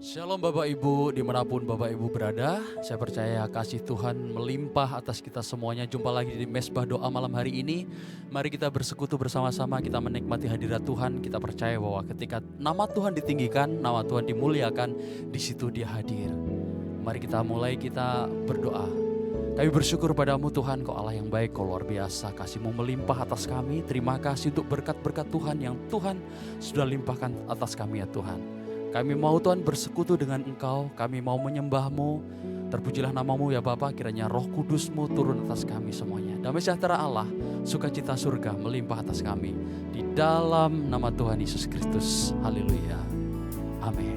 Shalom Bapak Ibu, dimanapun Bapak Ibu berada, saya percaya kasih Tuhan melimpah atas kita semuanya. Jumpa lagi di Mesbah Doa malam hari ini. Mari kita bersekutu bersama-sama, kita menikmati hadirat Tuhan. Kita percaya bahwa ketika nama Tuhan ditinggikan, nama Tuhan dimuliakan, di situ Dia hadir. Mari kita mulai, kita berdoa. Kami bersyukur padamu Tuhan, Kau Allah yang baik, Kau luar biasa, kasih-Mu melimpah atas kami. Terima kasih untuk berkat-berkat Tuhan yang Tuhan sudah limpahkan atas kami ya Tuhan. Kami mau Tuhan bersekutu dengan Engkau, kami mau menyembah-Mu. Terpujilah nama-Mu ya Bapa, kiranya Roh Kudus-Mu turun atas kami semuanya. Damai sejahtera Allah, sukacita surga melimpah atas kami. Di dalam nama Tuhan Yesus Kristus. Haleluya. Amin.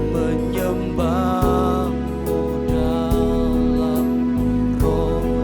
Menyembah dalam roh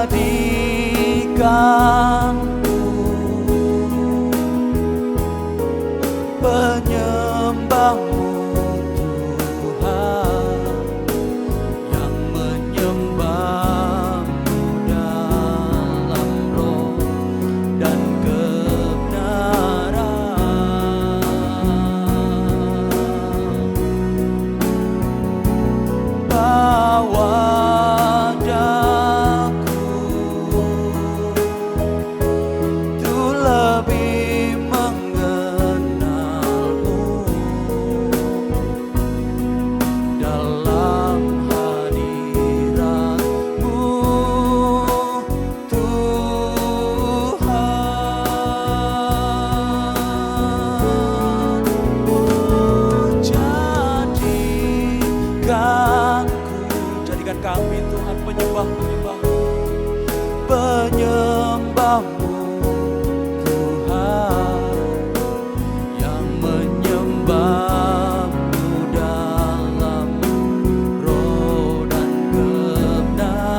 jadikanku penyembahmu Tuhan, yang menyembahmu dalam roh dan kebenaran. Bawa kami Tuhan penyembah-penyembah-Mu, penyembah-Mu Tuhan, yang menyembah-Mu dalam roh dan kebenaran.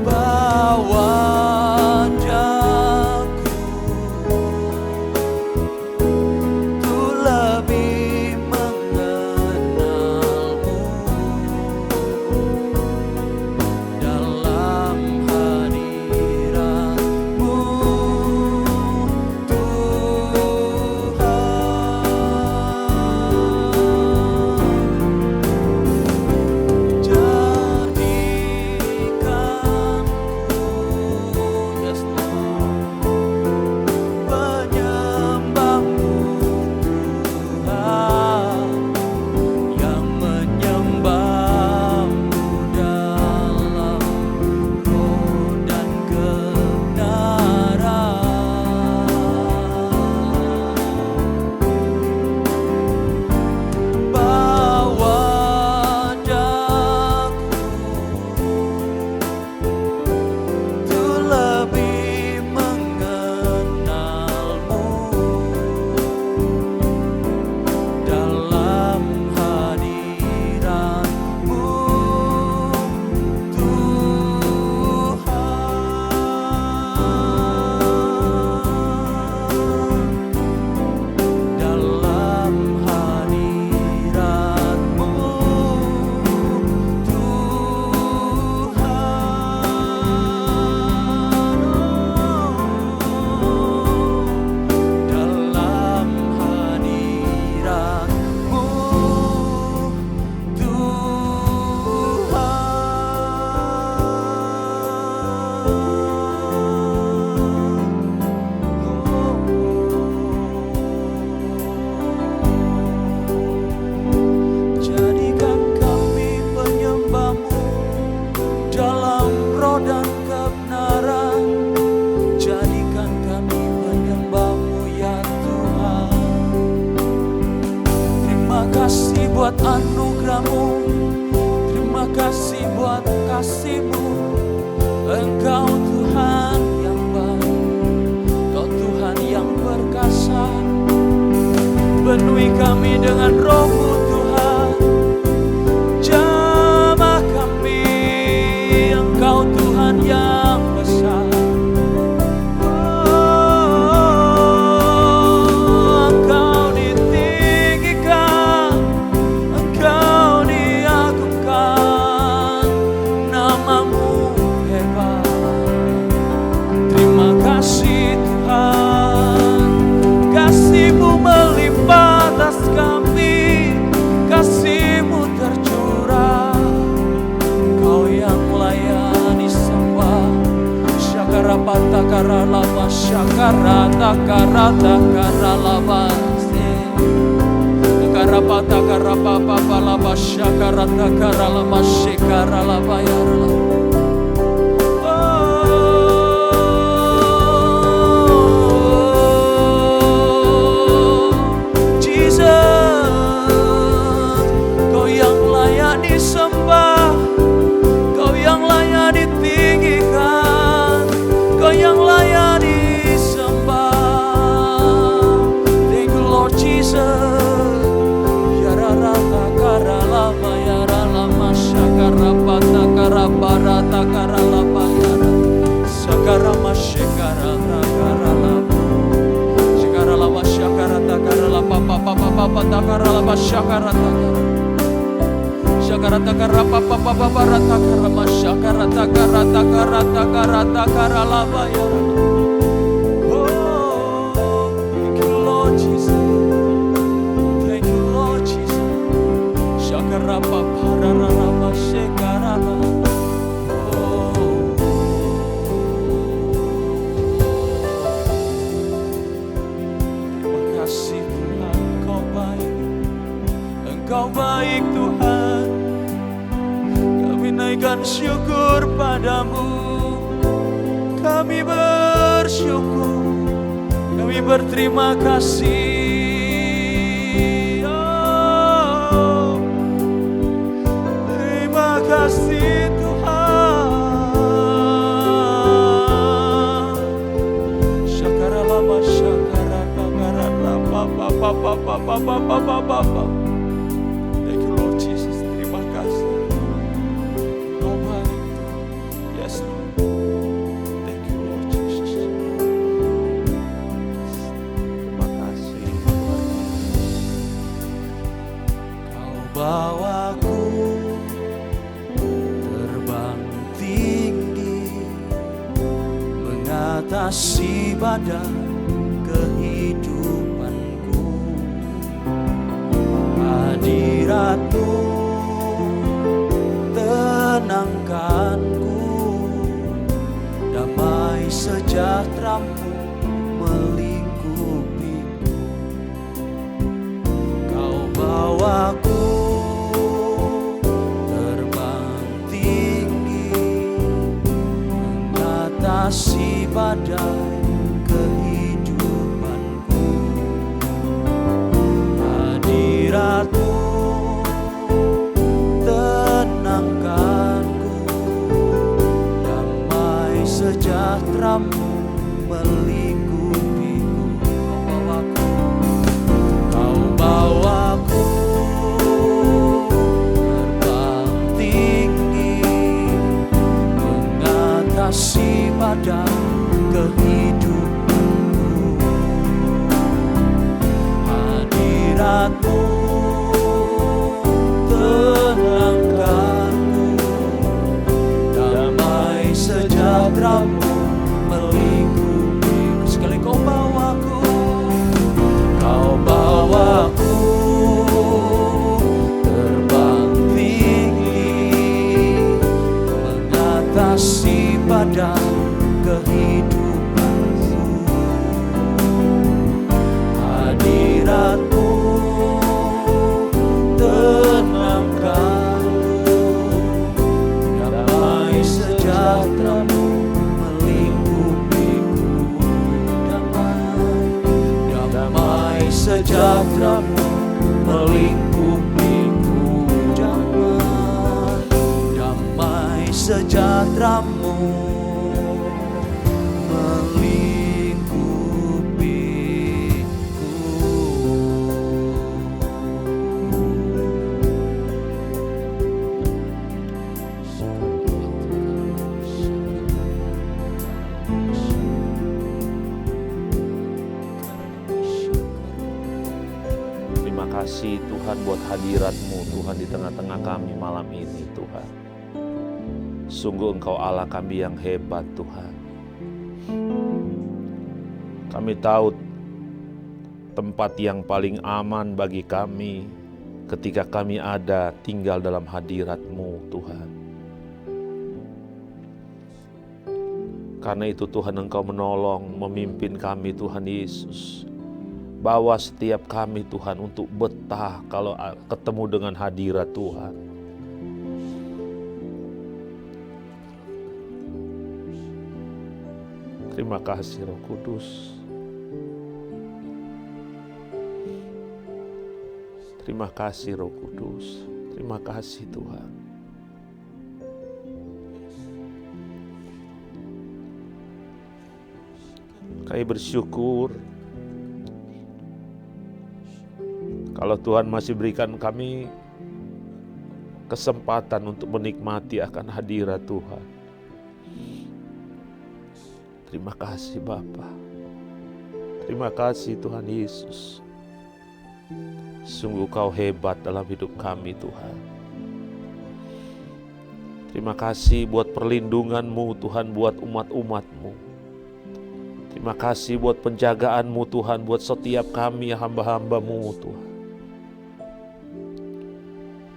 Bawa buat anugerah-Mu, terima kasih buat kasih-Mu. Engkau Tuhan yang baik, Engkau Tuhan yang perkasa. Penuhi kami dengan Roh-Mu Tuhan, jamah kami, Engkau Tuhan yang besar. Takara lava shakara takara lava takara papa lava shakara takara lava shakara lava yara. Jesus, yara rata karalaba syakarata syakarata karapa papa papa rata karama syakarata karata karata karata karalaba ya. Oh, thank you Lord Jesus, thank you Lord Jesus. Syakarapa pararama syakarama. Engkau baik Tuhan, kami naikkan syukur padamu, kami bersyukur, kami berterima kasih. Oh, terima kasih Tuhan. Syakaralama syakarata karata papa papa papa papa papa. Bawaku terbang tinggi mengatasi badai kehidupanku. Hadirat-Mu tenangkanku, damai sejahtera-Mu melingkupiku. Kau bawaku mengatasi badai kehidupanku. Hadirat-Mu tenangkanku, damai sejahtera-Mu melingkupiku. Kau bawaku terbang tinggi mengatasi badai kehidupanku. Hadirat-Mu tenangkanku, damai sejahtera-Mu melingkupiku. Sekali Kau bawaku terbang tinggi mengatasi badai kehidupanku. Hadirat-Mu tenangkanku, damai sejahtera-Mu melingkupiku. Damai sejahtera-Mu melingkupiku. Damai sejahtera-Mu kasih Tuhan buat hadirat-Mu Tuhan di tengah-tengah kami malam ini Tuhan. Sungguh Engkau Allah kami yang hebat Tuhan. Kami tahu tempat yang paling aman bagi kami ketika kami ada tinggal dalam hadirat-Mu Tuhan. Karena itu Tuhan Engkau menolong, memimpin kami Tuhan Yesus. Bawa setiap kami Tuhan untuk betah kalau ketemu dengan hadirat Tuhan. Terima kasih Roh Kudus. Terima kasih Roh Kudus. Terima kasih Tuhan. Kami bersyukur kalau Tuhan masih berikan kami kesempatan untuk menikmati akan hadirat Tuhan. Terima kasih Bapa. Terima kasih Tuhan Yesus. Sungguh Kau hebat dalam hidup kami Tuhan. Terima kasih buat perlindungan-Mu Tuhan buat umat-umat-Mu. Terima kasih buat penjagaan-Mu Tuhan buat setiap kami hamba-hamba-Mu Tuhan.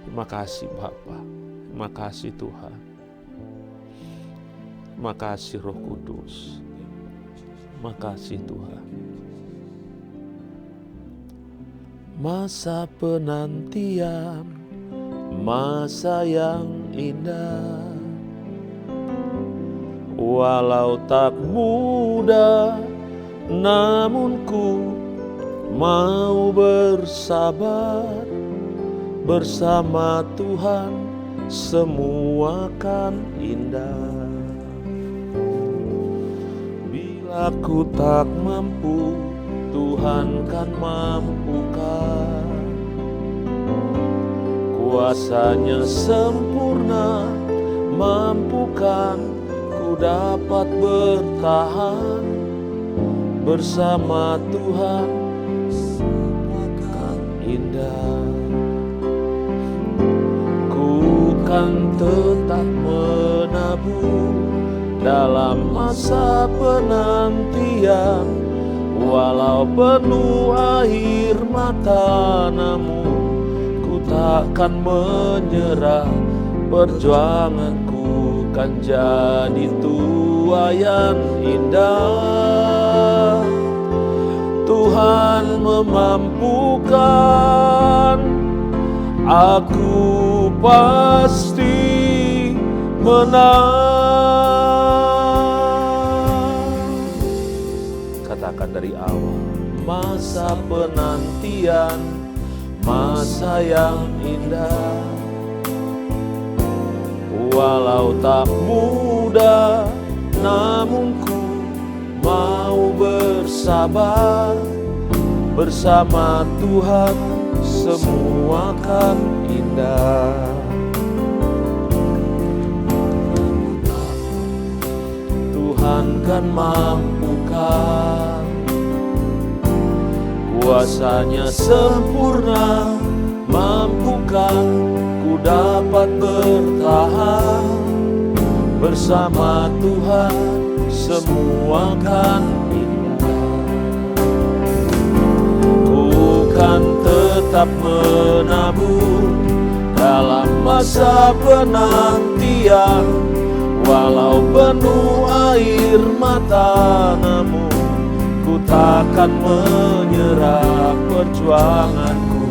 Terima kasih Bapa. Terima kasih Tuhan. Terima kasih Roh Kudus. Terima kasih Tuhan. Masa penantian, masa yang indah, walau tak mudah, namun ku mau bersabar. Bersama Tuhan semua kan indah. Bila ku tak mampu, Tuhan kan mampukan. Kuasanya sempurna, mampukan ku dapat bertahan. Bersama Tuhan kan indah. Ku kan tetap menabur dalam masa penantian, walau penuh air mata, namun ku takkan menyerah. Perjuanganku kan jadi tuaian indah. Tuhan memampukan, aku pasti menang. Katakan dari awal, masa penantian, masa yang indah. Walau tak mudah, namun ku mau bersabar. Bersama Tuhan semua kan indah. Tuhan kan mampukan, kuasanya sempurna, mampukan ku dapat bertahan. Bersama Tuhan semua kan indah. Ku kan tetap menabur dalam masa penantian, walau penuh air mata, namun ku takkan menyerah. Perjuanganku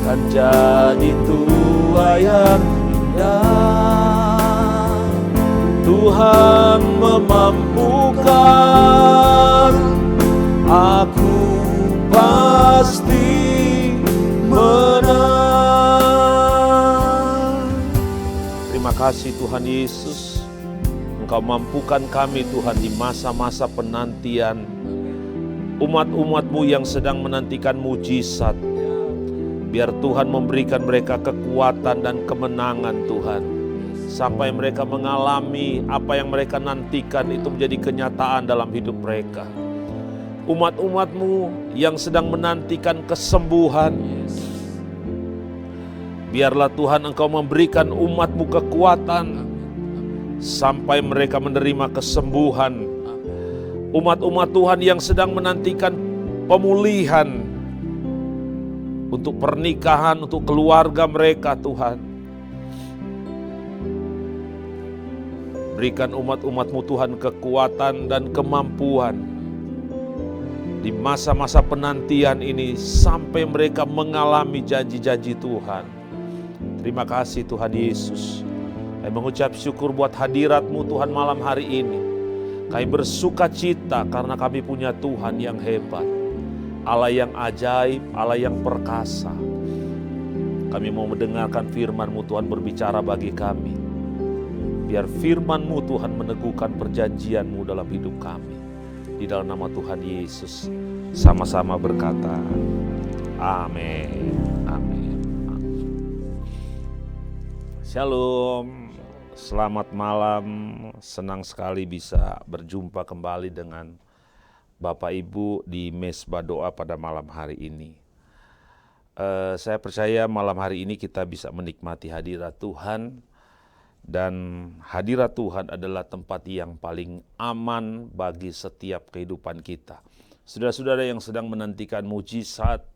kan jadi tuaian indah. Tuhan memampukan, aku pasti menang. Terima kasih Tuhan Yesus, Engkau mampukan kami Tuhan di masa-masa penantian. Umat-umat-Mu yang sedang menantikan mujizat, biar Tuhan memberikan mereka kekuatan dan kemenangan Tuhan. Sampai mereka mengalami apa yang mereka nantikan itu menjadi kenyataan dalam hidup mereka. Umat-umat-Mu yang sedang menantikan kesembuhan, biarlah Tuhan Engkau memberikan umat-Mu kekuatan sampai mereka menerima kesembuhan. Umat-umat Tuhan yang sedang menantikan pemulihan untuk pernikahan, untuk keluarga mereka Tuhan. Berikan umat-umat-Mu Tuhan kekuatan dan kemampuan di masa-masa penantian ini sampai mereka mengalami janji-janji Tuhan. Terima kasih Tuhan Yesus. Kami mengucap syukur buat hadirat-Mu Tuhan malam hari ini. Kami bersuka cita karena kami punya Tuhan yang hebat, Allah yang ajaib, Allah yang perkasa. Kami mau mendengarkan firman-Mu Tuhan berbicara bagi kami. Biar firman-Mu Tuhan meneguhkan perjanjian-Mu dalam hidup kami. Di dalam nama Tuhan Yesus sama-sama berkata, amin. Amin. Shalom, selamat malam. Senang sekali bisa berjumpa kembali dengan Bapak Ibu di Mesbah Doa pada malam hari ini. Saya percaya malam hari ini kita bisa menikmati hadirat Tuhan, dan hadirat Tuhan adalah tempat yang paling aman bagi setiap kehidupan kita. Saudara-saudara yang sedang menantikan mujizat,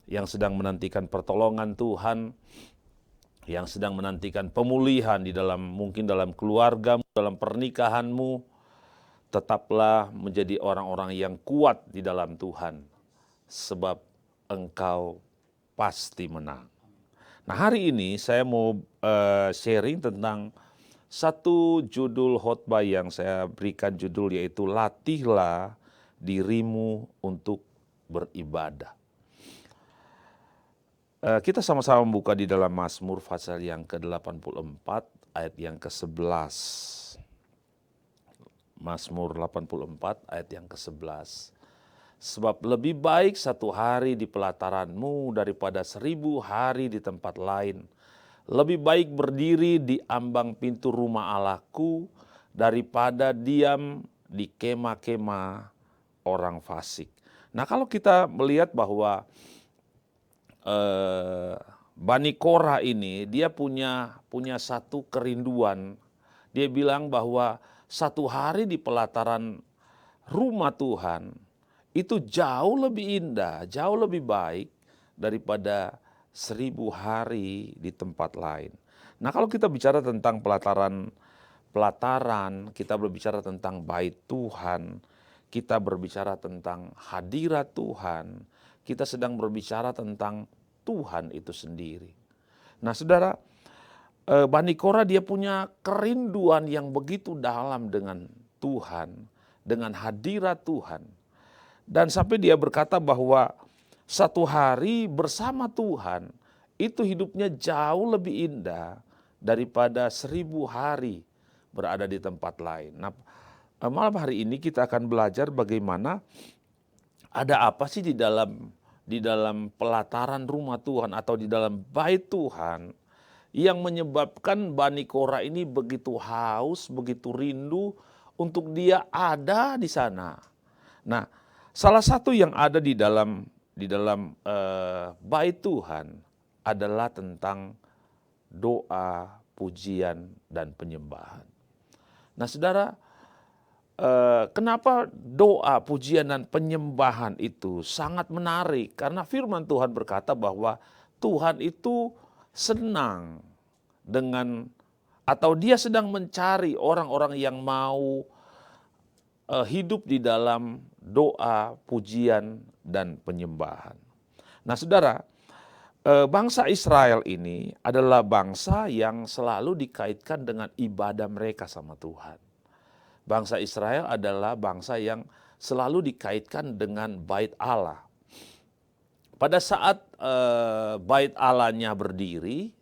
yang sedang menantikan pertolongan Tuhan, yang sedang menantikan pemulihan mungkin dalam keluargamu, dalam pernikahanmu, tetaplah menjadi orang-orang yang kuat di dalam Tuhan, sebab engkau pasti menang. Nah, hari ini saya mau sharing tentang satu judul khotbah yang saya berikan judul, yaitu latihlah dirimu untuk beribadah. Kita sama-sama membuka di dalam Mazmur pasal yang ke-84 ayat yang ke-11. Mazmur 84 ayat yang ke-11. Sebab lebih baik satu hari di pelataranmu daripada 1000 hari di tempat lain. Lebih baik berdiri di ambang pintu rumah Allahku daripada diam di kemah-kemah orang fasik. Nah, kalau kita melihat bahwa Bani Korah ini dia punya satu kerinduan. Dia bilang bahwa satu hari di pelataran rumah Tuhan itu jauh lebih indah, jauh lebih baik daripada 1000 hari di tempat lain. Nah, kalau kita bicara tentang pelataran, kita berbicara tentang bait Tuhan, kita berbicara tentang hadirat Tuhan, kita sedang berbicara tentang Tuhan itu sendiri. Nah, saudara, Bani Korah dia punya kerinduan yang begitu dalam dengan Tuhan, dengan hadirat Tuhan. Dan sampai dia berkata bahwa satu hari bersama Tuhan itu hidupnya jauh lebih indah daripada 1000 hari berada di tempat lain. Nah, malam hari ini kita akan belajar bagaimana ada apa sih di dalam pelataran rumah Tuhan atau di dalam bait Tuhan yang menyebabkan Bani Korah ini begitu haus, begitu rindu untuk dia ada di sana. Nah, salah satu yang ada di dalam bait Tuhan adalah tentang doa, pujian, dan penyembahan. Nah, saudara, kenapa doa, pujian, dan penyembahan itu sangat menarik? Karena firman Tuhan berkata bahwa Tuhan itu senang dengan, atau dia sedang mencari orang-orang yang mau hidup di dalam doa, pujian, dan penyembahan. Nah, saudara, bangsa Israel ini adalah bangsa yang selalu dikaitkan dengan ibadah mereka sama Tuhan. Bangsa Israel adalah bangsa yang selalu dikaitkan dengan bait Allah. Pada saat bait Allahnya berdiri,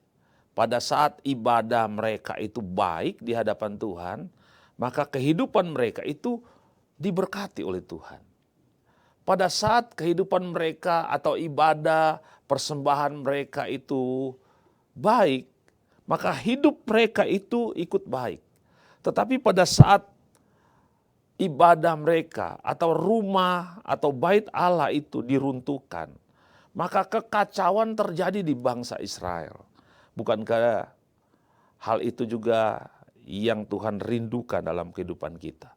pada saat ibadah mereka itu baik di hadapan Tuhan, maka kehidupan mereka itu diberkati oleh Tuhan. Pada saat kehidupan mereka atau ibadah, persembahan mereka itu baik, maka hidup mereka itu ikut baik. Tetapi pada saat ibadah mereka atau rumah atau bait Allah itu diruntuhkan, maka kekacauan terjadi di bangsa Israel. Bukankah hal itu juga yang Tuhan rindukan dalam kehidupan kita?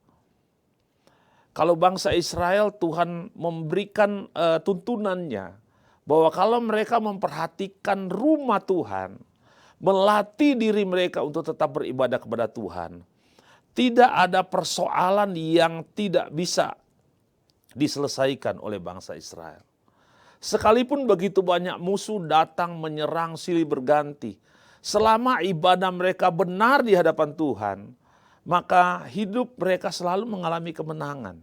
Kalau bangsa Israel, Tuhan memberikan tuntunannya bahwa kalau mereka memperhatikan rumah Tuhan, melatih diri mereka untuk tetap beribadah kepada Tuhan, tidak ada persoalan yang tidak bisa diselesaikan oleh bangsa Israel. Sekalipun begitu banyak musuh datang menyerang silih berganti, selama ibadah mereka benar di hadapan Tuhan, maka hidup mereka selalu mengalami kemenangan.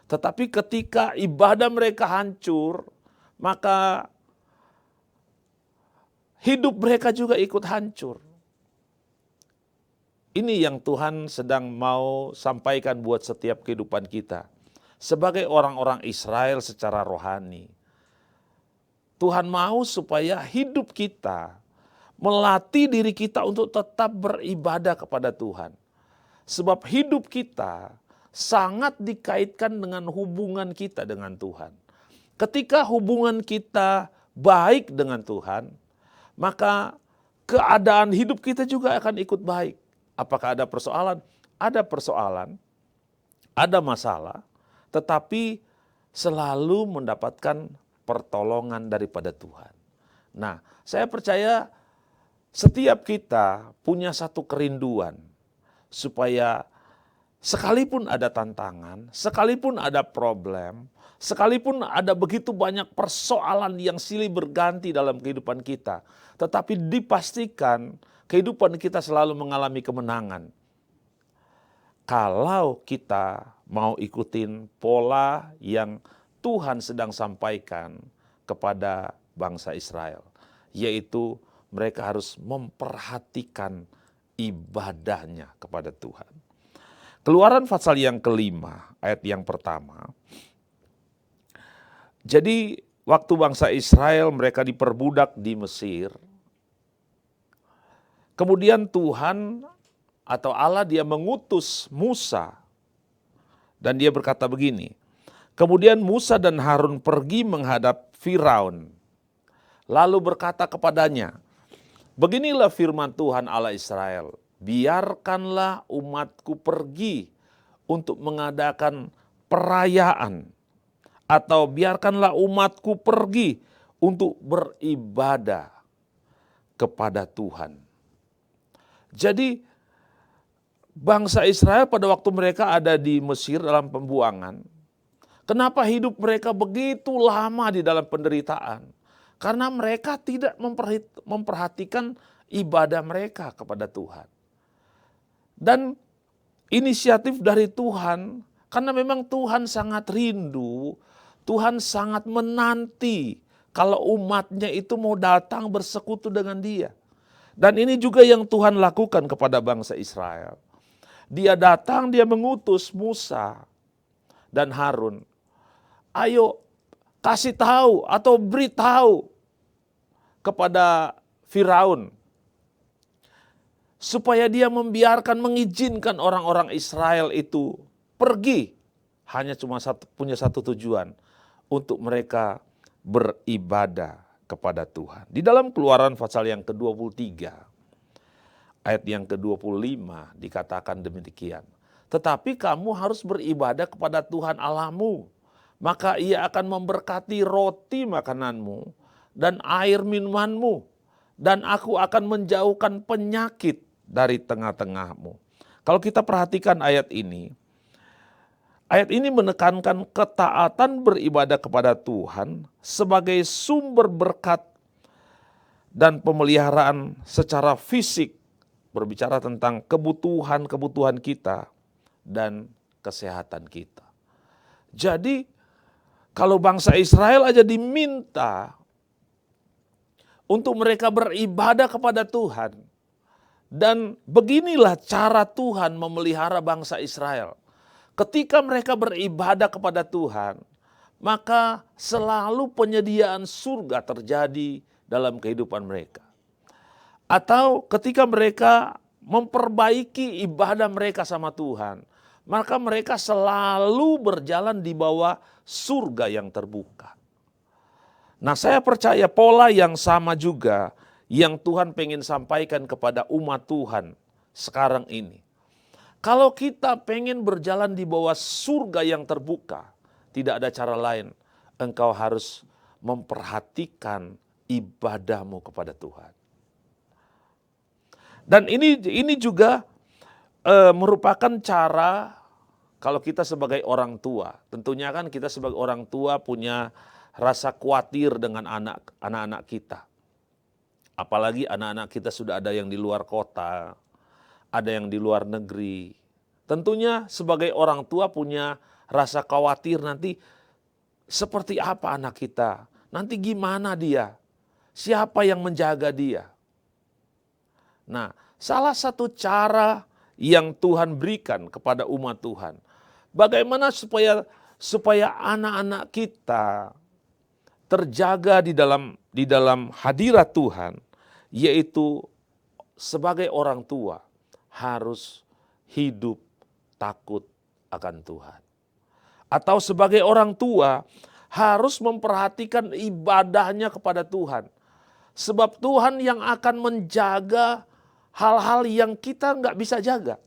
Tetapi ketika ibadah mereka hancur, maka hidup mereka juga ikut hancur. Ini yang Tuhan sedang mau sampaikan buat setiap kehidupan kita. Sebagai orang-orang Israel secara rohani, Tuhan mau supaya hidup kita melatih diri kita untuk tetap beribadah kepada Tuhan. Sebab hidup kita sangat dikaitkan dengan hubungan kita dengan Tuhan. Ketika hubungan kita baik dengan Tuhan, maka keadaan hidup kita juga akan ikut baik. Apakah ada persoalan? Ada persoalan, ada masalah, tetapi selalu mendapatkan pertolongan daripada Tuhan. Nah, saya percaya setiap kita punya satu kerinduan supaya sekalipun ada tantangan, sekalipun ada problem, sekalipun ada begitu banyak persoalan yang silih berganti dalam kehidupan kita, tetapi dipastikan kehidupan kita selalu mengalami kemenangan. Kalau kita mau ikutin pola yang Tuhan sedang sampaikan kepada bangsa Israel, yaitu mereka harus memperhatikan ibadahnya kepada Tuhan. Keluaran pasal yang kelima, ayat yang pertama. Jadi waktu bangsa Israel mereka diperbudak di Mesir, kemudian Tuhan atau Allah dia mengutus Musa dan dia berkata begini, kemudian Musa dan Harun pergi menghadap Firaun, lalu berkata kepadanya, beginilah firman Tuhan Allah Israel, biarkanlah umatku pergi untuk mengadakan perayaan, atau biarkanlah umatku pergi untuk beribadah kepada Tuhan. Jadi bangsa Israel pada waktu mereka ada di Mesir dalam pembuangan, kenapa hidup mereka begitu lama di dalam penderitaan? Karena mereka tidak memperhatikan ibadah mereka kepada Tuhan. Dan inisiatif dari Tuhan, karena memang Tuhan sangat rindu, Tuhan sangat menanti kalau umatnya itu mau datang bersekutu dengan dia. Dan ini juga yang Tuhan lakukan kepada bangsa Israel. Dia datang, dia mengutus Musa dan Harun. Ayo kasih tahu atau beritahu kepada Firaun supaya dia mengizinkan orang-orang Israel itu pergi. Hanya cuma punya satu tujuan, untuk mereka beribadah kepada Tuhan. Di dalam Keluaran pasal yang ke-23, ayat yang ke-25 dikatakan demikian. Tetapi kamu harus beribadah kepada Tuhan Allahmu, maka Ia akan memberkati roti makananmu dan air minumanmu, dan aku akan menjauhkan penyakit dari tengah-tengahmu. Kalau kita perhatikan ayat ini menekankan ketaatan beribadah kepada Tuhan sebagai sumber berkat dan pemeliharaan secara fisik, berbicara tentang kebutuhan kita dan kesehatan kita. Jadi kalau bangsa Israel aja diminta untuk mereka beribadah kepada Tuhan, dan beginilah cara Tuhan memelihara bangsa Israel. Ketika mereka beribadah kepada Tuhan, maka selalu penyediaan surga terjadi dalam kehidupan mereka. Atau ketika mereka memperbaiki ibadah mereka sama Tuhan, maka mereka selalu berjalan di bawah surga yang terbuka. Nah, saya percaya pola yang sama juga yang Tuhan pengen sampaikan kepada umat Tuhan sekarang ini. Kalau kita pengen berjalan di bawah surga yang terbuka, tidak ada cara lain. Engkau harus memperhatikan ibadahmu kepada Tuhan. Dan ini juga merupakan cara kalau kita sebagai orang tua. Tentunya kan kita sebagai orang tua punya rasa khawatir dengan anak-anak kita. Apalagi anak-anak kita sudah ada yang di luar kota, ada yang di luar negeri. Tentunya sebagai orang tua punya rasa khawatir nanti seperti apa anak kita, nanti gimana dia, siapa yang menjaga dia. Nah, salah satu cara yang Tuhan berikan kepada umat Tuhan, bagaimana supaya anak-anak kita terjaga di dalam hadirat Tuhan, yaitu sebagai orang tua harus hidup takut akan Tuhan. Atau sebagai orang tua harus memperhatikan ibadahnya kepada Tuhan. Sebab Tuhan yang akan menjaga hal-hal yang kita nggak bisa jaga.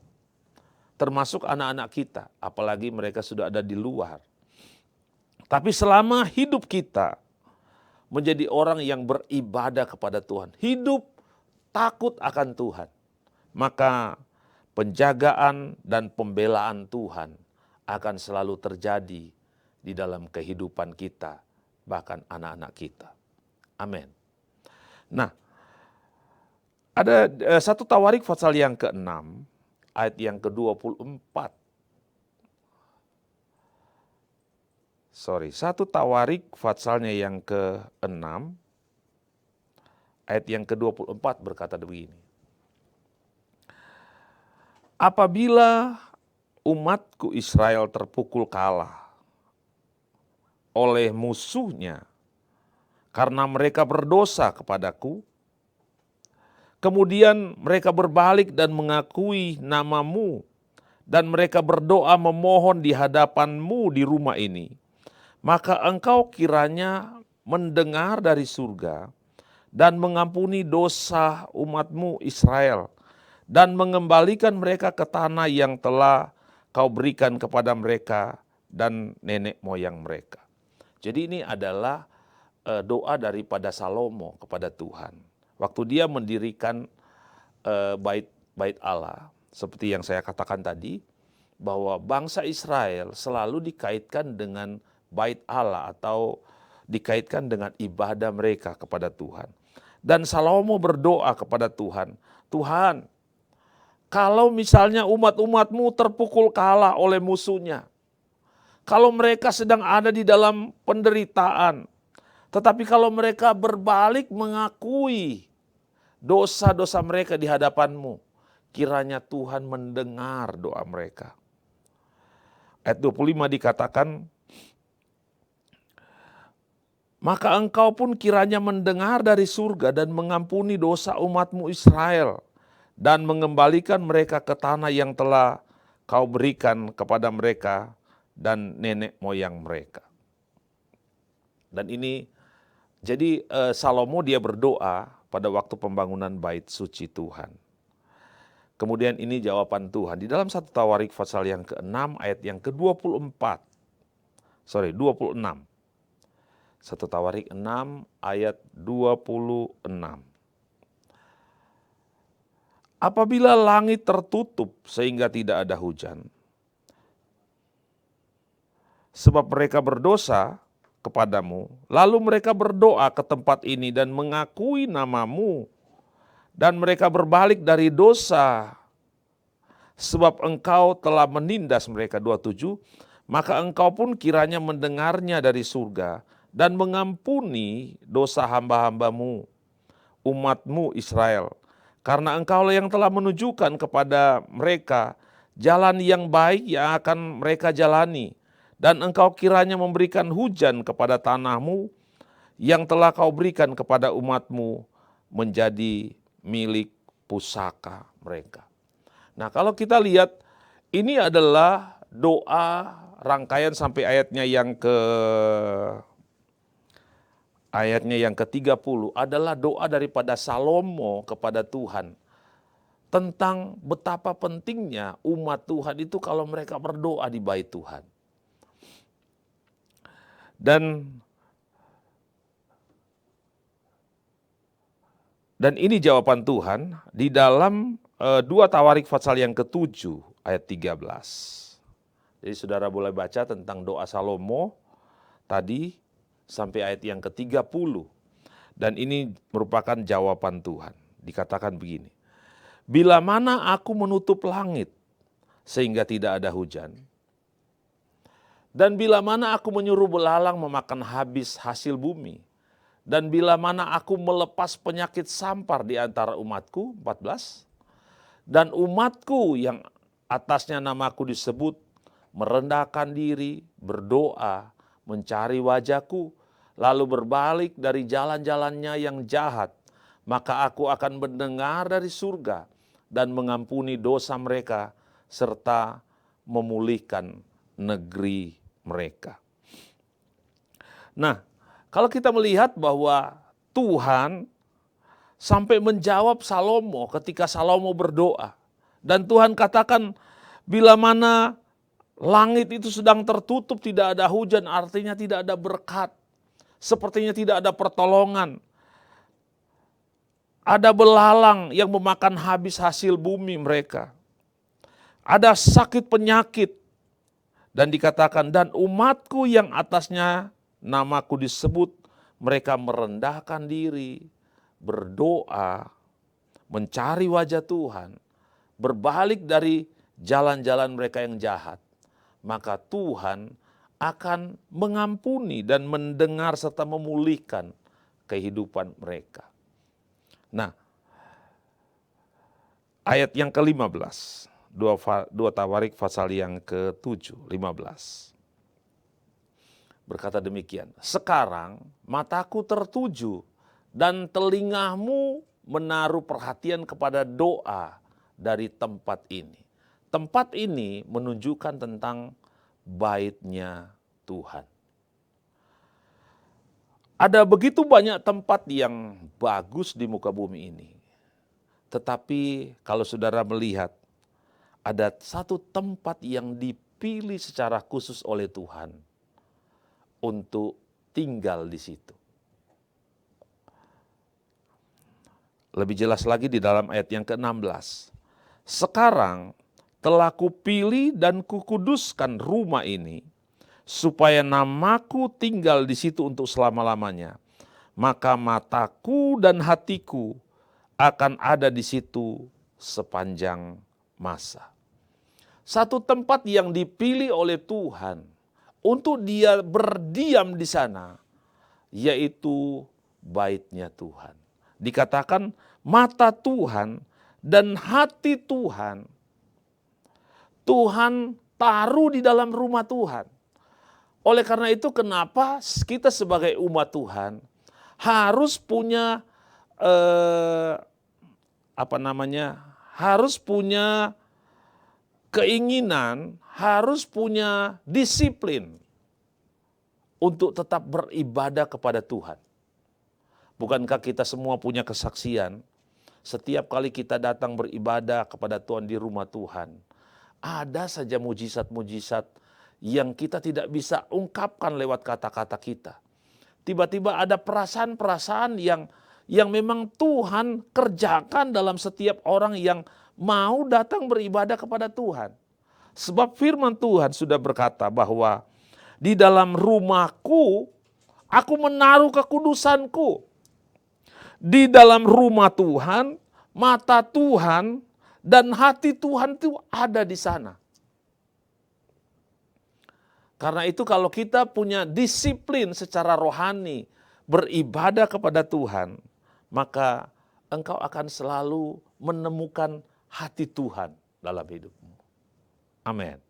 Termasuk anak-anak kita, apalagi mereka sudah ada di luar. Tapi selama hidup kita menjadi orang yang beribadah kepada Tuhan, hidup takut akan Tuhan, maka penjagaan dan pembelaan Tuhan akan selalu terjadi di dalam kehidupan kita, bahkan anak-anak kita. Amin. Nah, ada 1 Tawarik pasal yang ke-6, ayat yang ke-24. 1 Tawarik pasalnya yang ke-6, ayat yang ke-24 berkata begini. Apabila umatku Israel terpukul kalah oleh musuhnya karena mereka berdosa kepadaku, kemudian mereka berbalik dan mengakui namamu, dan mereka berdoa memohon di hadapanmu di rumah ini, maka engkau kiranya mendengar dari surga dan mengampuni dosa umatmu Israel, dan mengembalikan mereka ke tanah yang telah kau berikan kepada mereka dan nenek moyang mereka. Jadi ini adalah doa daripada Salomo kepada Tuhan. Waktu dia mendirikan bait Allah, seperti yang saya katakan tadi, bahwa bangsa Israel selalu dikaitkan dengan bait Allah atau dikaitkan dengan ibadah mereka kepada Tuhan. Dan Salomo berdoa kepada Tuhan, Tuhan, kalau misalnya umat-umatmu terpukul kalah oleh musuhnya, kalau mereka sedang ada di dalam penderitaan, tetapi kalau mereka berbalik mengakui dosa-dosa mereka di hadapanmu, kiranya Tuhan mendengar doa mereka. Ayat 25 dikatakan, maka engkau pun kiranya mendengar dari surga dan mengampuni dosa umatmu Israel, dan mengembalikan mereka ke tanah yang telah kau berikan kepada mereka dan nenek moyang mereka. Dan ini, jadi Salomo dia berdoa pada waktu pembangunan bait suci Tuhan. Kemudian ini jawaban Tuhan. Di dalam 1 Tawarik pasal yang ke-6 ayat yang ke-26. 26. 1 Tawarik 6 ayat 26. Apabila langit tertutup sehingga tidak ada hujan, sebab mereka berdosa kepadamu, lalu mereka berdoa ke tempat ini dan mengakui namamu, dan mereka berbalik dari dosa, sebab engkau telah menindas mereka. 27, maka engkau pun kiranya mendengarnya dari surga dan mengampuni dosa hamba-hambamu, umatmu Israel. Karena engkaulah yang telah menunjukkan kepada mereka jalan yang baik yang akan mereka jalani. Dan engkau kiranya memberikan hujan kepada tanahmu yang telah kau berikan kepada umatmu menjadi milik pusaka mereka. Nah, kalau kita lihat, ini adalah doa rangkaian sampai ayatnya yang ke-30 adalah doa daripada Salomo kepada Tuhan tentang betapa pentingnya umat Tuhan itu kalau mereka berdoa di bait Tuhan. Dan ini jawaban Tuhan di dalam 2 Tawarik pasal yang ke-7 ayat 13. Jadi saudara boleh baca tentang doa Salomo tadi sampai ayat yang ke-30. Dan ini merupakan jawaban Tuhan. Dikatakan begini, bila mana aku menutup langit sehingga tidak ada hujan, dan bila mana aku menyuruh belalang memakan habis hasil bumi, dan bila mana aku melepas penyakit sampar di antara umatku, 14, dan umatku yang atasnya namaku disebut, merendahkan diri, berdoa, mencari wajahku, lalu berbalik dari jalan-jalannya yang jahat, maka aku akan mendengar dari surga dan mengampuni dosa mereka, serta memulihkan negeri mereka. Nah, kalau kita melihat bahwa Tuhan sampai menjawab Salomo ketika Salomo berdoa. Dan Tuhan katakan, bila mana langit itu sedang tertutup, tidak ada hujan, artinya tidak ada berkat. Sepertinya tidak ada pertolongan. Ada belalang yang memakan habis hasil bumi mereka. Ada sakit penyakit. Dan dikatakan, dan umatku yang atasnya namaku disebut, mereka merendahkan diri, berdoa, mencari wajah Tuhan, berbalik dari jalan-jalan mereka yang jahat. Maka Tuhan akan mengampuni dan mendengar serta memulihkan kehidupan mereka. Nah, ayat yang ke-15, 2 Tawarik pasal yang ke-7, 15. Berkata demikian, sekarang mataku tertuju dan telingamu menaruh perhatian kepada doa dari tempat ini. Tempat ini menunjukkan tentang baitnya Tuhan. Ada begitu banyak tempat yang bagus di muka bumi ini. Tetapi kalau saudara melihat, ada satu tempat yang dipilih secara khusus oleh Tuhan untuk tinggal di situ. Lebih jelas lagi di dalam ayat yang ke-16. Sekarang telah kupilih dan kukuduskan rumah ini, supaya namaku tinggal di situ untuk selama-lamanya. Maka mataku dan hatiku akan ada di situ sepanjang masa. Satu tempat yang dipilih oleh Tuhan untuk dia berdiam di sana, yaitu baitnya Tuhan. Dikatakan mata Tuhan dan hati Tuhan, Tuhan taruh di dalam rumah Tuhan. Oleh karena itu kenapa kita sebagai umat Tuhan harus punya harus punya keinginan, harus punya disiplin untuk tetap beribadah kepada Tuhan. Bukankah kita semua punya kesaksian, setiap kali kita datang beribadah kepada Tuhan di rumah Tuhan, ada saja mujizat-mujizat yang kita tidak bisa ungkapkan lewat kata-kata kita. Tiba-tiba ada perasaan-perasaan yang memang Tuhan kerjakan dalam setiap orang yang mau datang beribadah kepada Tuhan. Sebab firman Tuhan sudah berkata bahwa di dalam rumahku aku menaruh kekudusanku. Di dalam rumah Tuhan, mata Tuhan dan hati Tuhan itu ada di sana. Karena itu kalau kita punya disiplin secara rohani beribadah kepada Tuhan, maka engkau akan selalu menemukan hati Tuhan dalam hidupmu. Amin.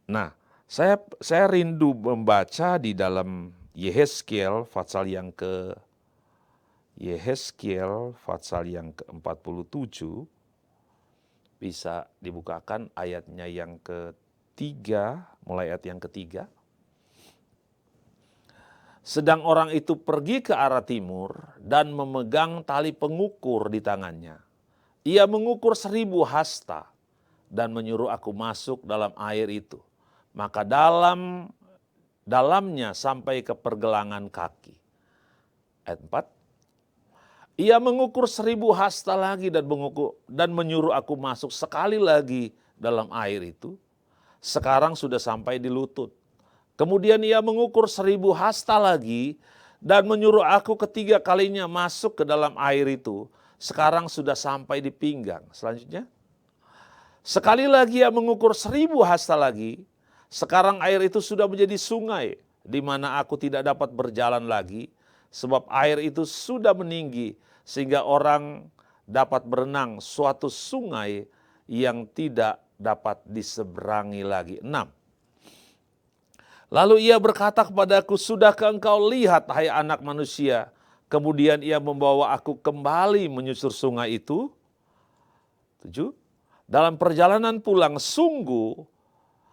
Nah, saya rindu membaca di dalam Yehezkiel pasal yang ke-47, bisa dibukakan ayatnya yang ketiga, mulai ayat yang ketiga. Sedang orang itu pergi ke arah timur dan memegang tali pengukur di tangannya. Ia mengukur 1000 hasta dan menyuruh aku masuk dalam air itu. Maka dalamnya sampai ke pergelangan kaki. Ayat 4. Ia mengukur 1000 hasta lagi dan menyuruh aku masuk sekali lagi dalam air itu. Sekarang sudah sampai di lutut. Kemudian ia mengukur 1000 hasta lagi dan menyuruh aku ketiga kalinya masuk ke dalam air itu. Sekarang sudah sampai di pinggang. Selanjutnya, sekali lagi ia mengukur 1000 hasta lagi. Sekarang air itu sudah menjadi sungai di mana aku tidak dapat berjalan lagi. Sebab air itu sudah meninggi sehingga orang dapat berenang, suatu sungai yang tidak dapat diseberangi lagi. 6. Lalu ia berkata kepadaku, sudahkah engkau lihat, hai anak manusia? Kemudian ia membawa aku kembali menyusur sungai itu. 7. Dalam perjalanan pulang, sungguh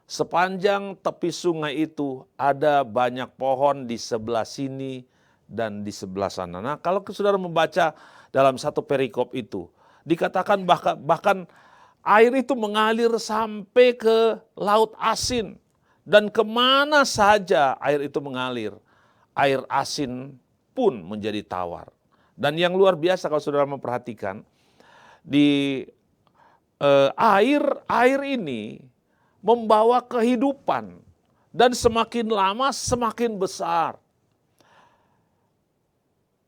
Sepanjang tepi sungai itu ada banyak pohon di sebelah sini dan di sebelah sana. Nah, kalau saudara membaca dalam satu perikop itu, dikatakan bahkan air itu mengalir sampai ke laut asin. Dan kemana saja air itu mengalir, air asin pun menjadi tawar. Dan yang luar biasa kalau saudara memperhatikan, di air ini membawa kehidupan. Dan semakin lama semakin besar.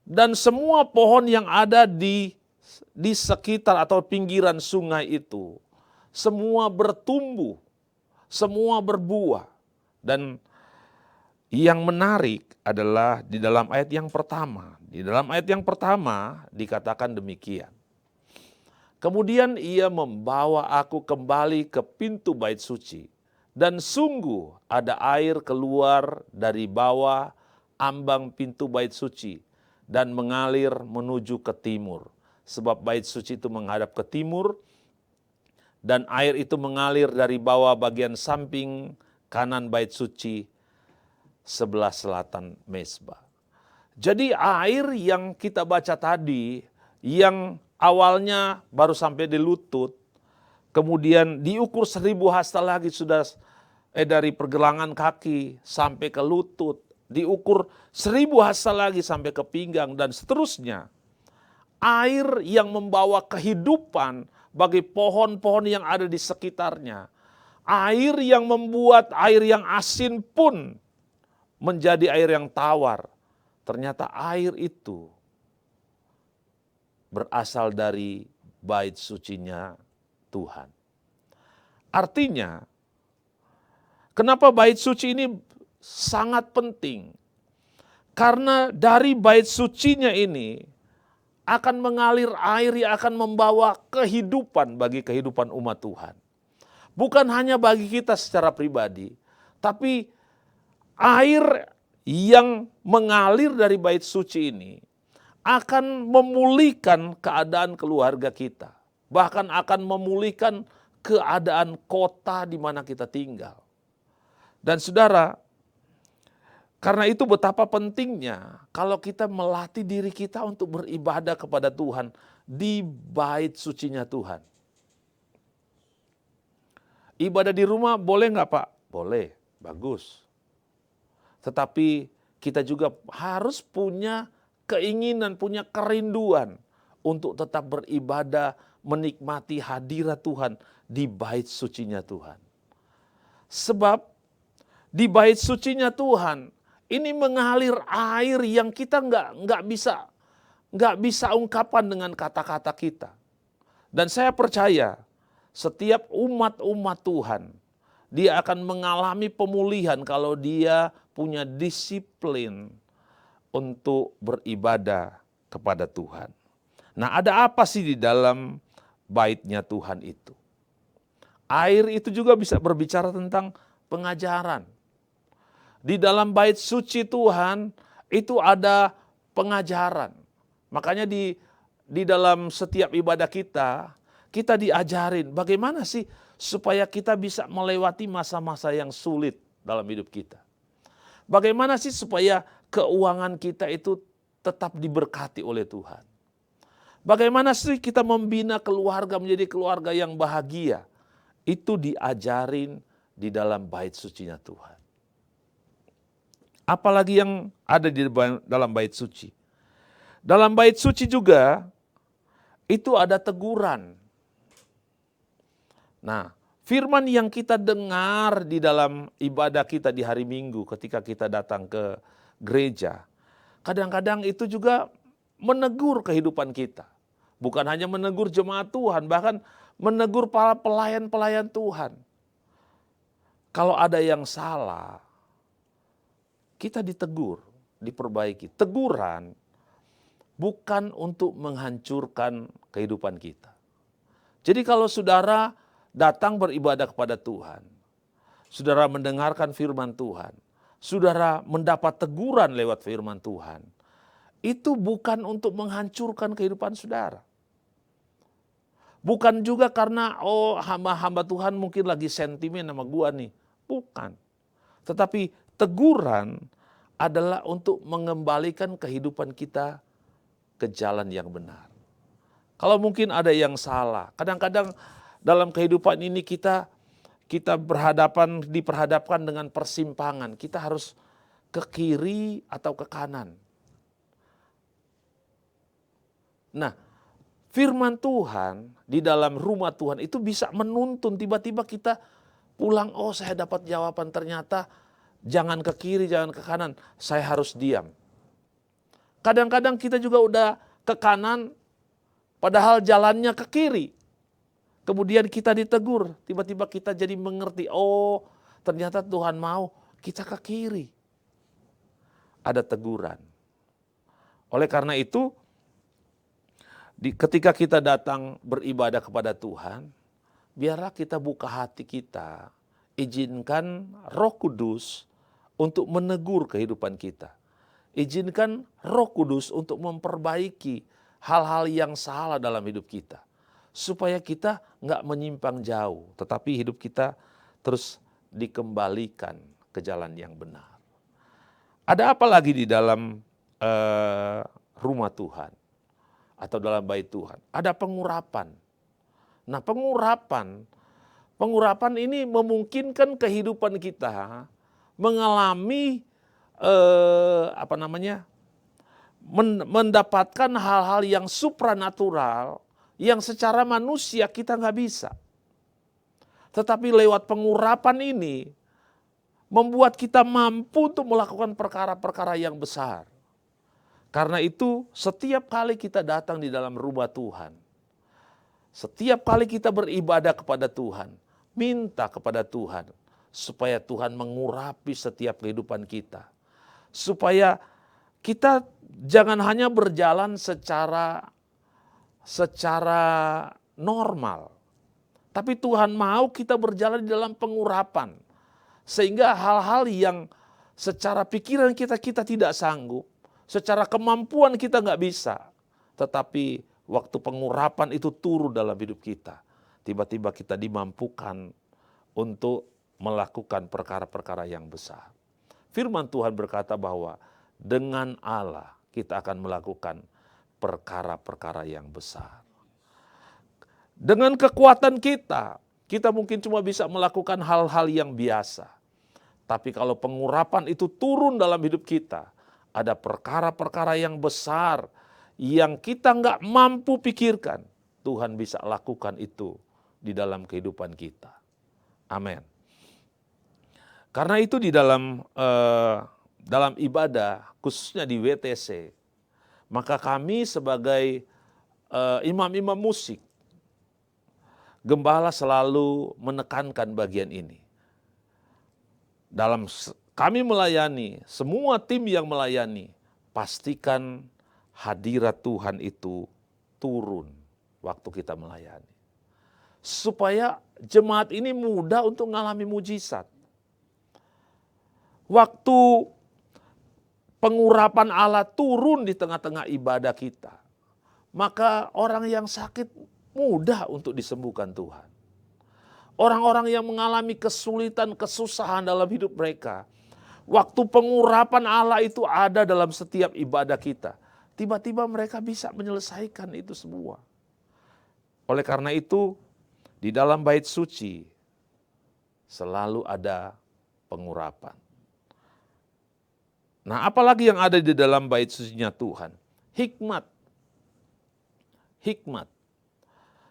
Dan semua pohon yang ada di sekitar atau pinggiran sungai itu, semua bertumbuh, semua berbuah. Dan yang menarik adalah di dalam ayat yang pertama. Di dalam ayat yang pertama dikatakan demikian. Kemudian ia membawa aku kembali ke pintu bait suci. Dan sungguh ada air keluar dari bawah ambang pintu bait suci dan mengalir menuju ke timur. Sebab bait suci itu menghadap ke timur dan air itu mengalir dari bawah bagian samping kanan bait suci sebelah selatan mezbah. Jadi air yang kita baca tadi yang awalnya baru sampai di lutut, kemudian diukur 1000 hasta lagi sudah dari pergelangan kaki sampai ke lutut, diukur 1000 hasta lagi sampai ke pinggang dan seterusnya. Air yang membawa kehidupan bagi pohon-pohon yang ada di sekitarnya. Air yang membuat air yang asin pun menjadi air yang tawar. Ternyata air itu berasal dari bait sucinya Tuhan. Artinya, kenapa bait suci ini sangat penting? Karena dari bait sucinya ini akan mengalir air yang akan membawa kehidupan bagi kehidupan umat Tuhan. Bukan hanya bagi kita secara pribadi, tapi air yang mengalir dari bait suci ini akan memulihkan keadaan keluarga kita. Bahkan akan memulihkan keadaan kota di mana kita tinggal. Dan saudara, karena itu betapa pentingnya kalau kita melatih diri kita untuk beribadah kepada Tuhan di bait sucinya Tuhan. Ibadah di rumah boleh nggak Pak? Boleh, bagus. Tetapi kita juga harus punya keinginan, punya kerinduan untuk tetap beribadah, menikmati hadirat Tuhan di bait sucinya Tuhan. Sebab di bait sucinya Tuhan ini mengalir air yang kita nggak bisa ungkapan dengan kata-kata kita. Dan saya percaya setiap umat Tuhan dia akan mengalami pemulihan kalau dia punya disiplin untuk beribadah kepada Tuhan. Nah, ada apa sih di dalam baitnya Tuhan itu? Air itu juga bisa berbicara tentang pengajaran. Di dalam bait suci Tuhan itu ada pengajaran. Makanya di dalam setiap ibadah kita diajarin bagaimana sih supaya kita bisa melewati masa-masa yang sulit dalam hidup kita. Bagaimana sih supaya keuangan kita itu tetap diberkati oleh Tuhan. Bagaimana sih kita membina keluarga menjadi keluarga yang bahagia. Itu diajarin di dalam bait sucinya Tuhan. Apalagi yang ada di dalam bait suci. Dalam bait suci juga itu ada teguran. Nah, firman yang kita dengar di dalam ibadah kita di hari Minggu ketika kita datang ke gereja, kadang-kadang itu juga menegur kehidupan kita. Bukan hanya menegur jemaat Tuhan, bahkan menegur para pelayan-pelayan Tuhan. Kalau ada yang salah, kita ditegur, diperbaiki. Teguran bukan untuk menghancurkan kehidupan kita. Jadi kalau saudara datang beribadah kepada Tuhan, saudara mendengarkan firman Tuhan, saudara mendapat teguran lewat firman Tuhan, itu bukan untuk menghancurkan kehidupan saudara. Bukan juga karena hamba-hamba Tuhan mungkin lagi sentimen sama gua nih. memampukan. Tetapi teguran adalah untuk mengembalikan kehidupan kita ke jalan yang benar. Kalau mungkin ada yang salah, kadang-kadang dalam kehidupan ini kita diperhadapkan dengan persimpangan. Kita harus ke kiri atau ke kanan. Nah, firman Tuhan di dalam rumah Tuhan itu bisa menuntun, tiba-tiba kita pulang, oh saya dapat jawaban, ternyata jangan ke kiri, jangan ke kanan, saya harus diam. Kadang-kadang kita juga udah ke kanan, padahal jalannya ke kiri. Kemudian kita ditegur, tiba-tiba kita jadi mengerti, oh ternyata Tuhan mau kita ke kiri. Ada teguran. Oleh karena itu, ketika kita datang beribadah kepada Tuhan, biarlah kita buka hati kita, izinkan Roh Kudus untuk menegur kehidupan kita. Izinkan Roh Kudus untuk memperbaiki hal-hal yang salah dalam hidup kita. Supaya kita nggak menyimpang jauh, tetapi hidup kita terus dikembalikan ke jalan yang benar. Ada apa lagi di dalam rumah Tuhan atau dalam bait Tuhan? Ada pengurapan. Nah, pengurapan ini memungkinkan kehidupan kita mengalami mendapatkan hal-hal yang supranatural yang secara manusia kita nggak bisa. Tetapi lewat pengurapan ini membuat kita mampu untuk melakukan perkara-perkara yang besar. Karena itu setiap kali kita datang di dalam rumah Tuhan, setiap kali kita beribadah kepada Tuhan, minta kepada Tuhan supaya Tuhan mengurapi setiap kehidupan kita. Supaya kita jangan hanya berjalan secara normal. Tapi Tuhan mau kita berjalan di dalam pengurapan. Sehingga hal-hal yang secara pikiran kita tidak sanggup, secara kemampuan kita nggak bisa. Tetapi waktu pengurapan itu turun dalam hidup kita, tiba-tiba kita dimampukan untuk melakukan perkara-perkara yang besar. Firman Tuhan berkata bahwa dengan Allah kita akan melakukan perkara-perkara yang besar. Dengan kekuatan kita mungkin cuma bisa melakukan hal-hal yang biasa. Tapi kalau pengurapan itu turun dalam hidup kita, ada perkara-perkara yang besar yang kita nggak mampu pikirkan. Tuhan bisa lakukan itu di dalam kehidupan kita. Amin. Karena itu di dalam ibadah, khususnya di WTC, maka kami sebagai imam-imam musik, gembala selalu menekankan bagian ini. Dalam kami melayani, semua tim yang melayani, pastikan hadirat Tuhan itu turun waktu kita melayani. Supaya jemaat ini mudah untuk mengalami mujizat. Waktu pengurapan Allah turun di tengah-tengah ibadah kita, maka orang yang sakit mudah untuk disembuhkan Tuhan. Orang-orang yang mengalami kesulitan, kesusahan dalam hidup mereka, waktu pengurapan Allah itu ada dalam setiap ibadah kita, tiba-tiba mereka bisa menyelesaikan itu semua. Oleh karena itu, di dalam bait suci selalu ada pengurapan. Nah, apalagi yang ada di dalam bait sucinya Tuhan? Hikmat.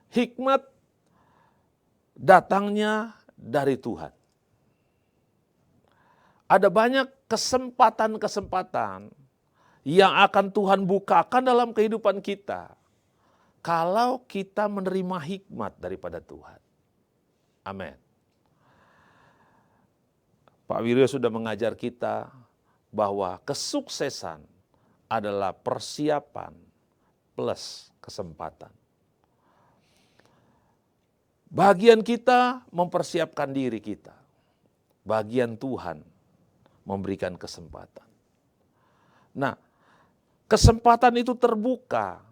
Hikmat datangnya dari Tuhan. Ada banyak kesempatan-kesempatan yang akan Tuhan bukakan dalam kehidupan kita kalau kita menerima hikmat daripada Tuhan. Amin. Pak Wiryo sudah mengajar kita bahwa kesuksesan adalah persiapan plus kesempatan. Bagian kita mempersiapkan diri kita. Bagian Tuhan memberikan kesempatan. Nah, kesempatan itu terbuka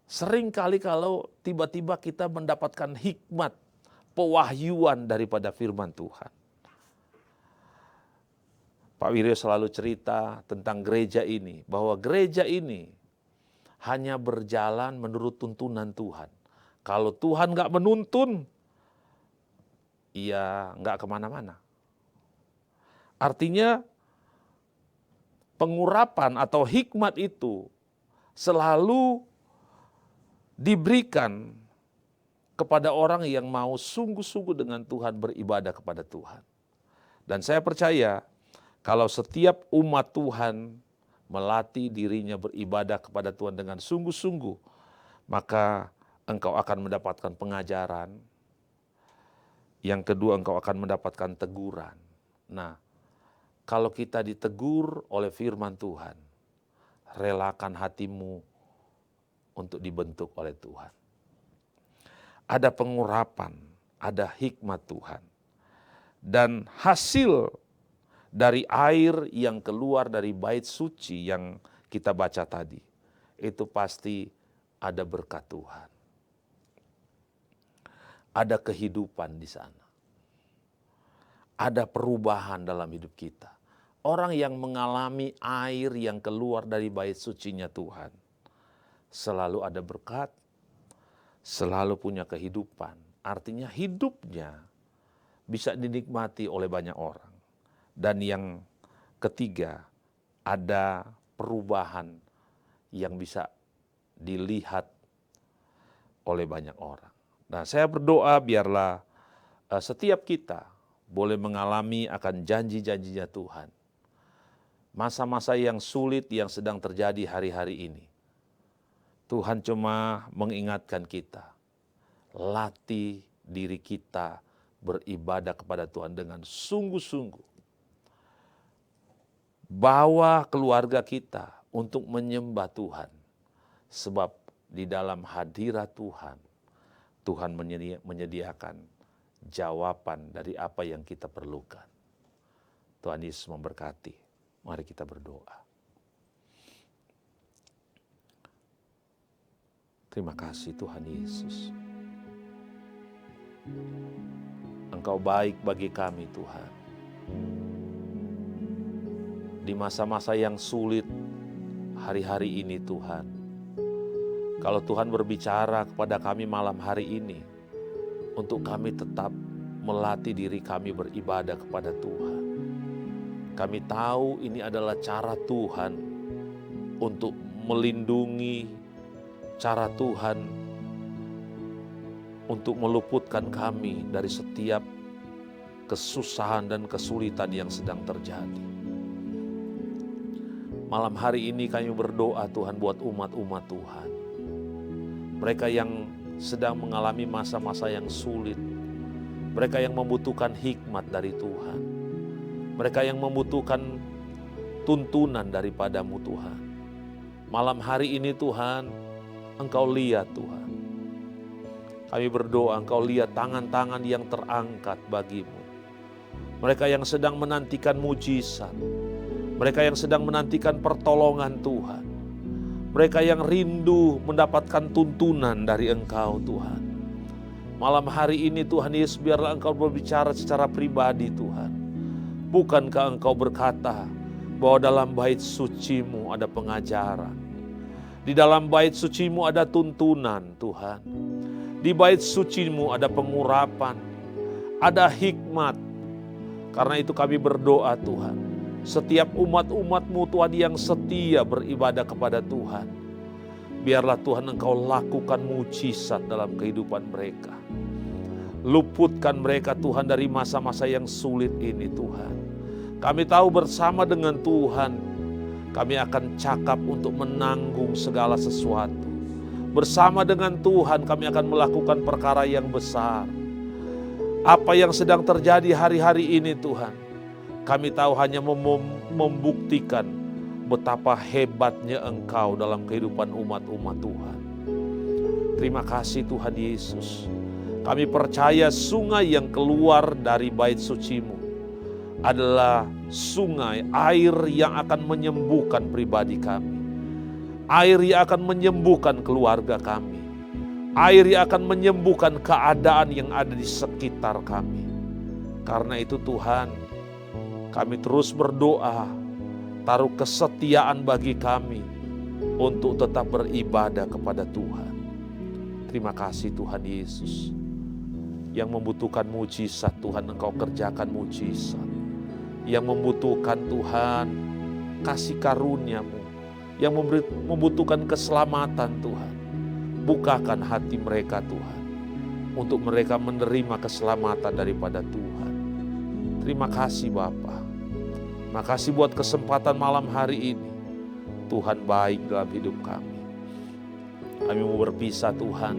seringkali kalau tiba-tiba kita mendapatkan hikmat, pewahyuan daripada firman Tuhan. Pak Wiryo selalu cerita tentang gereja ini, bahwa gereja ini hanya berjalan menurut tuntunan Tuhan. Kalau Tuhan nggak menuntun, ya nggak kemana-mana. Artinya pengurapan atau hikmat itu selalu diberikan kepada orang yang mau sungguh-sungguh dengan Tuhan, beribadah kepada Tuhan. Dan saya percaya kalau setiap umat Tuhan melatih dirinya beribadah kepada Tuhan dengan sungguh-sungguh, maka engkau akan mendapatkan pengajaran. Yang kedua, engkau akan mendapatkan teguran. Nah, kalau kita ditegur oleh firman Tuhan, relakan hatimu untuk dibentuk oleh Tuhan. Ada pengurapan, ada hikmat Tuhan. Dan hasil dari air yang keluar dari bait suci yang kita baca tadi, itu pasti ada berkat Tuhan. Ada kehidupan di sana. Ada perubahan dalam hidup kita. Orang yang mengalami air yang keluar dari bait sucinya Tuhan, selalu ada berkat, selalu punya kehidupan. Artinya hidupnya bisa dinikmati oleh banyak orang. Dan yang ketiga, ada perubahan yang bisa dilihat oleh banyak orang. Nah, saya berdoa biarlah setiap kita boleh mengalami akan janji-janjinya Tuhan. Masa-masa yang sulit yang sedang terjadi hari-hari ini, Tuhan cuma mengingatkan kita, latih diri kita beribadah kepada Tuhan dengan sungguh-sungguh. Bawa keluarga kita untuk menyembah Tuhan. Sebab di dalam hadirat Tuhan, Tuhan menyediakan jawaban dari apa yang kita perlukan. Tuhan Yesus memberkati. Mari kita berdoa. Terima kasih Tuhan Yesus. Engkau baik bagi kami Tuhan. Di masa-masa yang sulit hari-hari ini Tuhan, kalau Tuhan berbicara kepada kami malam hari ini, untuk kami tetap melatih diri kami beribadah kepada Tuhan. Kami tahu ini adalah cara Tuhan untuk melindungi, cara Tuhan untuk meluputkan kami dari setiap kesusahan dan kesulitan yang sedang terjadi. Malam hari ini kami berdoa Tuhan buat umat-umat Tuhan. Mereka yang sedang mengalami masa-masa yang sulit. Mereka yang membutuhkan hikmat dari Tuhan. Mereka yang membutuhkan tuntunan daripadamu Tuhan. Malam hari ini Tuhan, Engkau lihat Tuhan. Kami berdoa Engkau lihat tangan-tangan yang terangkat bagimu. Mereka yang sedang menantikan mujizat. Mereka yang sedang menantikan pertolongan Tuhan. Mereka yang rindu mendapatkan tuntunan dari Engkau Tuhan. Malam hari ini Tuhan Yesus, biarlah Engkau berbicara secara pribadi Tuhan. Bukankah Engkau berkata bahwa dalam bait suci-Mu ada pengajaran. Di dalam bait suci-Mu ada tuntunan Tuhan. Di bait suci-Mu ada pengurapan. Ada hikmat. Karena itu kami berdoa Tuhan. Setiap umat-umat-Mu Tuhan yang setia beribadah kepada Tuhan, biarlah Tuhan Engkau lakukan mujizat dalam kehidupan mereka. Luputkan mereka Tuhan dari masa-masa yang sulit ini Tuhan. Kami tahu bersama dengan Tuhan, kami akan cakap untuk menanggung segala sesuatu. Bersama dengan Tuhan kami akan melakukan perkara yang besar. Apa yang sedang terjadi hari-hari ini Tuhan, kami tahu hanya membuktikan betapa hebatnya Engkau dalam kehidupan umat-umat Tuhan. Terima kasih Tuhan Yesus. Kami percaya sungai yang keluar dari bait suci-Mu adalah sungai air yang akan menyembuhkan pribadi kami. Air yang akan menyembuhkan keluarga kami. Air yang akan menyembuhkan keadaan yang ada di sekitar kami. Karena itu Tuhan, Kami terus berdoa, taruh kesetiaan bagi kami untuk tetap beribadah kepada Tuhan. Terima kasih Tuhan Yesus. Yang membutuhkan mujizat, Tuhan Engkau kerjakan mujizat. Yang membutuhkan Tuhan kasih karunia-Mu. Yang membutuhkan keselamatan Tuhan, bukakan hati mereka Tuhan, untuk mereka menerima keselamatan daripada Tuhan. Terima kasih Bapa. Makasih buat kesempatan malam hari ini. Tuhan baik dalam hidup kami. Kami mau berpisah Tuhan.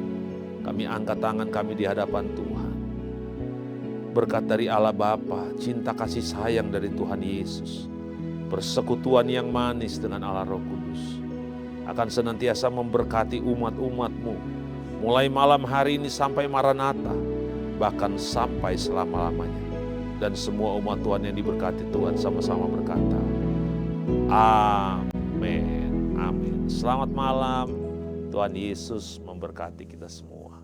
Kami angkat tangan kami di hadapan Tuhan. Berkat dari Allah Bapa, cinta kasih sayang dari Tuhan Yesus, persekutuan yang manis dengan Allah Roh Kudus akan senantiasa memberkati umat-umat-Mu, mulai malam hari ini sampai Maranatha, bahkan sampai selama-lamanya. Dan semua umat Tuhan yang diberkati Tuhan sama-sama berkata, amin, amin. Selamat malam, Tuhan Yesus memberkati kita semua.